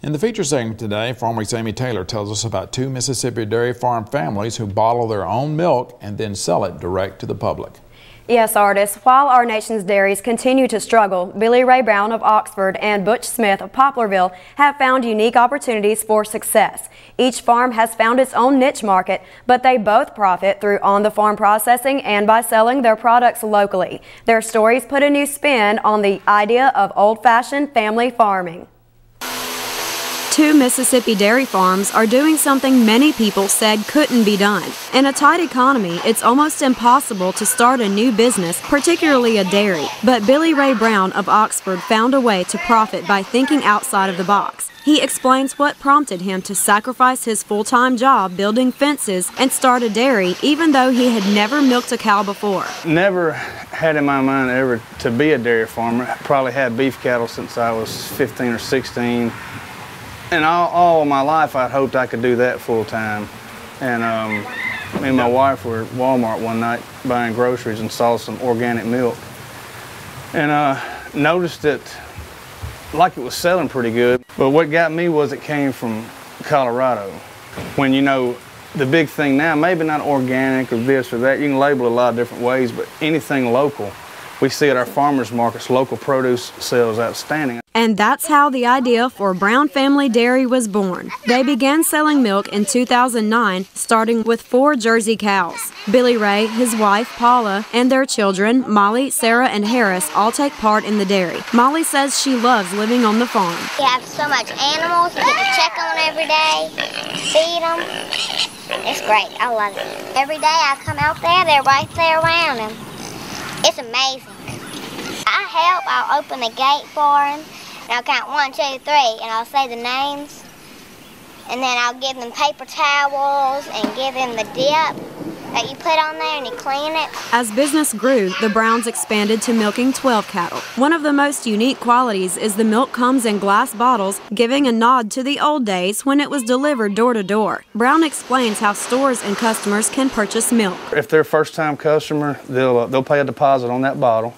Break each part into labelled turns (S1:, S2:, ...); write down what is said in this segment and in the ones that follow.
S1: In the feature segment today, Farmweek's Amy Taylor tells us about two Mississippi dairy farm families who bottle their own milk and then sell it direct to the public.
S2: Yes, artists, while our nation's dairies continue to struggle, Billy Ray Brown of Oxford and Butch Smith of Poplarville have found unique opportunities for success. Each farm has found its own niche market, but they both profit through on-the-farm processing and by selling their products locally. Their stories put a new spin on the idea of old-fashioned family farming. Two Mississippi dairy farms are doing something many people said couldn't be done. In a tight economy, it's almost impossible to start a new business, particularly a dairy. But Billy Ray Brown of Oxford found a way to profit by thinking outside of the box. He explains what prompted him to sacrifice his full-time job building fences and start a dairy, even though he had never milked a cow before.
S3: Never had in my mind ever to be a dairy farmer. I probably had beef cattle since I was 15 or 16. And all my life, I'd hoped I could do that full time. And me and my wife were at Walmart one night buying groceries and saw some organic milk. And noticed it like it was selling pretty good. But what got me was it came from Colorado. When you know, the big thing now, maybe not organic or this or that, you can label it a lot of different ways, but anything local. We see at our farmers markets, local produce sells outstanding.
S2: And that's how the idea for Brown Family Dairy was born. They began selling milk in 2009, starting with 4 Jersey cows. Billy Ray, his wife Paula, and their children, Molly, Sarah, and Harris, all take part in the dairy. Molly says she loves living on the farm.
S4: We have so much animals, we get to check on them every day, feed them. It's great, I love it. Every day I come out there, they're right there around them. It's amazing. I help, I'll open the gate for them, and I'll count 1, 2, 3, and I'll say the names, and then I'll give them paper towels and give them the dip that you put on there and you clean it.
S2: As business grew, the Browns expanded to milking 12 cattle. One of the most unique qualities is the milk comes in glass bottles, giving a nod to the old days when it was delivered door to door. Brown explains how stores and customers can purchase milk.
S3: If they're a first-time customer, they'll pay a deposit on that bottle,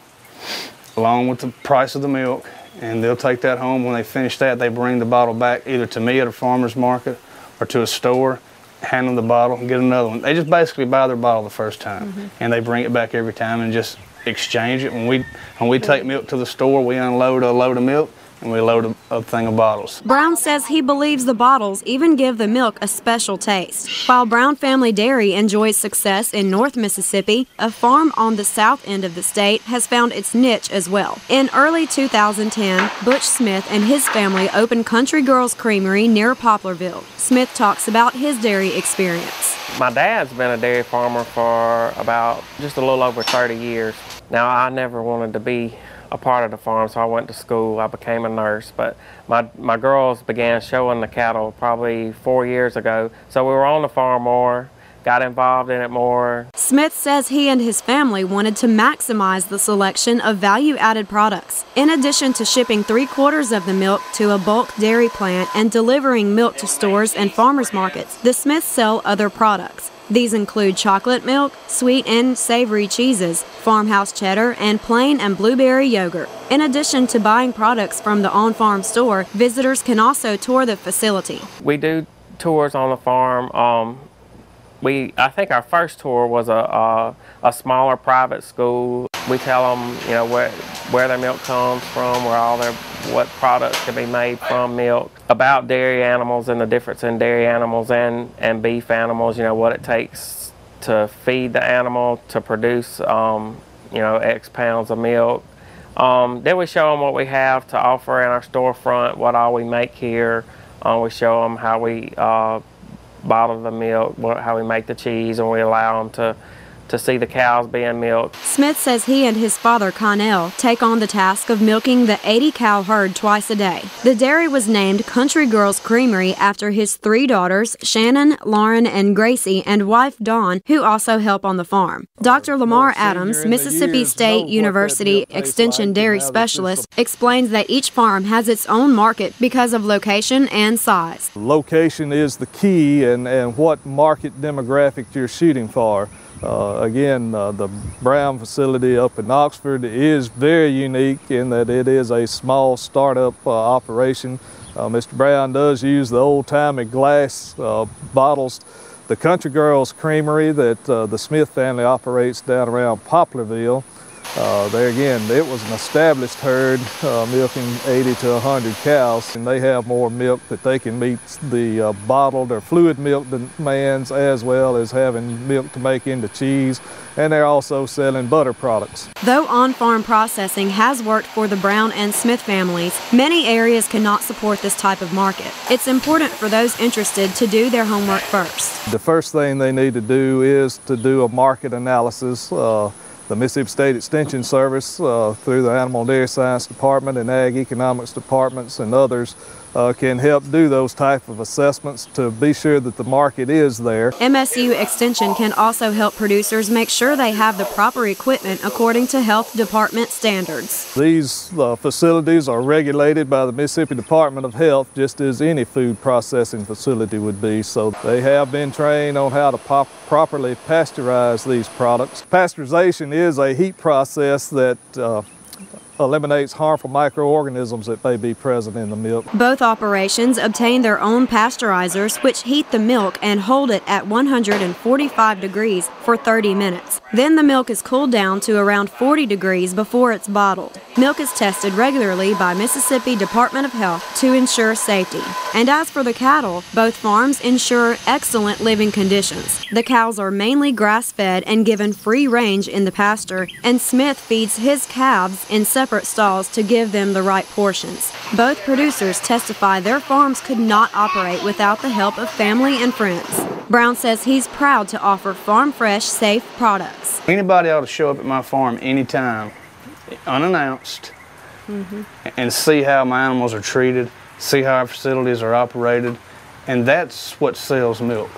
S3: along with the price of the milk, and they'll take that home. When they finish that, they bring the bottle back either to me at a farmer's market or to a store, hand them the bottle and get another one. They just basically buy their bottle the first time, and they bring it back every time and just exchange it. When we take milk to the store, we unload a load of milk and we load a thing of bottles.
S2: Brown says he believes the bottles even give the milk a special taste. While Brown Family Dairy enjoys success in North Mississippi, a farm on the south end of the state has found its niche as well. In early 2010, Butch Smith and his family opened Country Girls Creamery near Poplarville. Smith talks about his dairy experience.
S5: My dad's been a dairy farmer for about just a little over 30 years. Now, I never wanted to be a part of the farm, so I went to school. I became a nurse, but my girls began showing the cattle probably 4 years ago, so we were on the farm more, got involved in it more.
S2: Smith says he and his family wanted to maximize the selection of value-added products. In addition to shipping 3/4 of the milk to a bulk dairy plant and delivering milk to stores and farmers markets, the Smiths sell other products. These include chocolate milk, sweet and savory cheeses, farmhouse cheddar, and plain and blueberry yogurt. In addition to buying products from the on-farm store, visitors can also tour the facility.
S5: We do tours on the farm. I think our first tour was a smaller private school. We tell them, you know, where their milk comes from, what products can be made from milk, about dairy animals and the difference in dairy animals and beef animals, you know, what it takes to feed the animal to produce, you know, X pounds of milk. Then we show them what we have to offer in our storefront, what all we make here. We show them how we bottle the milk, how we make the cheese, and we allow them to see the cows being milked.
S2: Smith says he and his father, Connell, take on the task of milking the 80-cow herd twice a day. The dairy was named Country Girls Creamery after his 3 daughters, Shannon, Lauren, and Gracie, and wife, Dawn, who also help on the farm. Dr. Lamar Adams, Mississippi State University Extension Dairy Specialist, explains that each farm has its own market because of location and size.
S6: Location is the key and what market demographic you're shooting for. Again, the Brown facility up in Oxford is very unique in that it is a small startup operation. Mr. Brown does use the old-timey glass bottles. The Country Girls Creamery that the Smith family operates down around Poplarville, there again, it was an established herd milking 80 to 100 cows, and they have more milk that they can meet the bottled or fluid milk demands, as well as having milk to make into cheese, and they're also selling butter products.
S2: Though on-farm processing has worked for the Brown and Smith families, many areas cannot support this type of market. It's important for those interested to do their homework first.
S6: The first thing they need to do is to do a market analysis. The Mississippi State Extension Service, through the Animal and Dairy Science Department and Ag Economics Departments and others, can help do those type of assessments to be sure that the market is there.
S2: MSU Extension can also help producers make sure they have the proper equipment according to health department standards.
S6: These facilities are regulated by the Mississippi Department of Health, just as any food processing facility would be, so they have been trained on how to properly pasteurize these products. Pasteurization is a heat process that eliminates harmful microorganisms that may be present in the milk.
S2: Both operations obtain their own pasteurizers, which heat the milk and hold it at 145 degrees for 30 minutes. Then the milk is cooled down to around 40 degrees before it's bottled. Milk is tested regularly by Mississippi Department of Health to ensure safety. And as for the cattle, both farms ensure excellent living conditions. The cows are mainly grass-fed and given free range in the pasture, and Smith feeds his calves in separate stalls to give them the right portions. Both producers testify their farms could not operate without the help of family and friends. Brown says he's proud to offer farm-fresh, safe products.
S3: Anybody ought to show up at my farm anytime, unannounced, and see how my animals are treated, see how our facilities are operated, and that's what sells milk.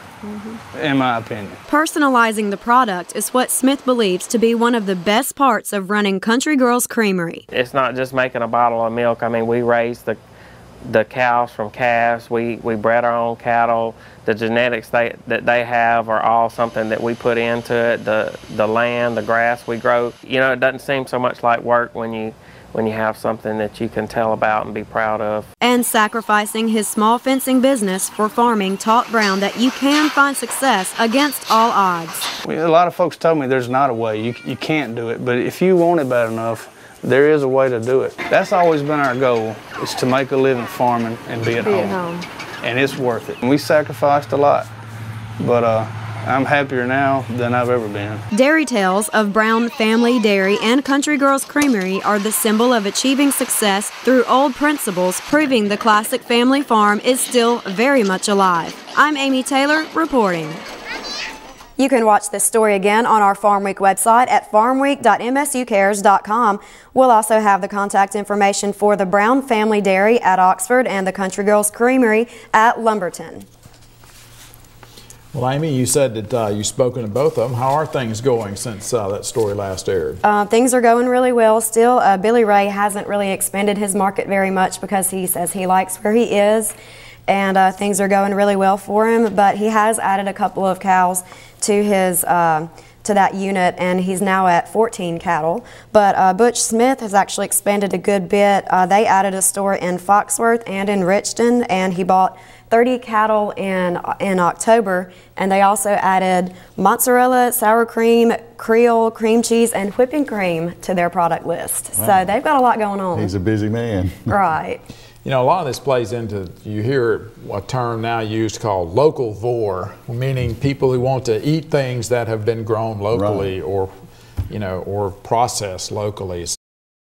S3: In my opinion.
S2: Personalizing the product is what Smith believes to be one of the best parts of running Country Girls Creamery.
S5: It's not just making a bottle of milk. I mean, we raise the cows from calves. We bred our own cattle. The genetics that they have are all something that we put into it. The land, the grass we grow. You know, it doesn't seem so much like work when you have something that you can tell about and be proud of.
S2: And sacrificing his small fencing business for farming taught Brown that you can find success against all odds.
S3: A lot of folks told me there's not a way, you can't do it, but if you want it bad enough, there is a way to do it. That's always been our goal, is to make a living farming and be at home. And it's worth it. We sacrificed a lot, but I'm happier now than I've ever been.
S2: Dairy Tales of Brown Family Dairy and Country Girls Creamery are the symbol of achieving success through old principles, proving the classic family farm is still very much alive. I'm Amy Taylor reporting. You can watch this story again on our Farm Week website at farmweek.msucares.com. We'll also have the contact information for the Brown Family Dairy at Oxford and the Country Girls Creamery at Lumberton.
S1: Well, Amy, you said that you've spoken to both of them. How are things going since that story last aired?
S2: Things are going really well still. Billy Ray hasn't really expanded his market very much because he says he likes where he is, and things are going really well for him, but he has added a couple of cows to his to that unit, and he's now at 14 cattle. But Butch Smith has actually expanded a good bit. They added a store in Foxworth and in Richton, and he bought 30 cattle in October, and they also added mozzarella, sour cream, Creole, cream cheese, and whipping cream to their product list. Wow. So they've got a lot going on.
S7: He's a busy man.
S2: Right.
S1: You know, a lot of this plays into, you hear a term now used called localvore, meaning people who want to eat things that have been grown locally, right, or, you know, or processed locally.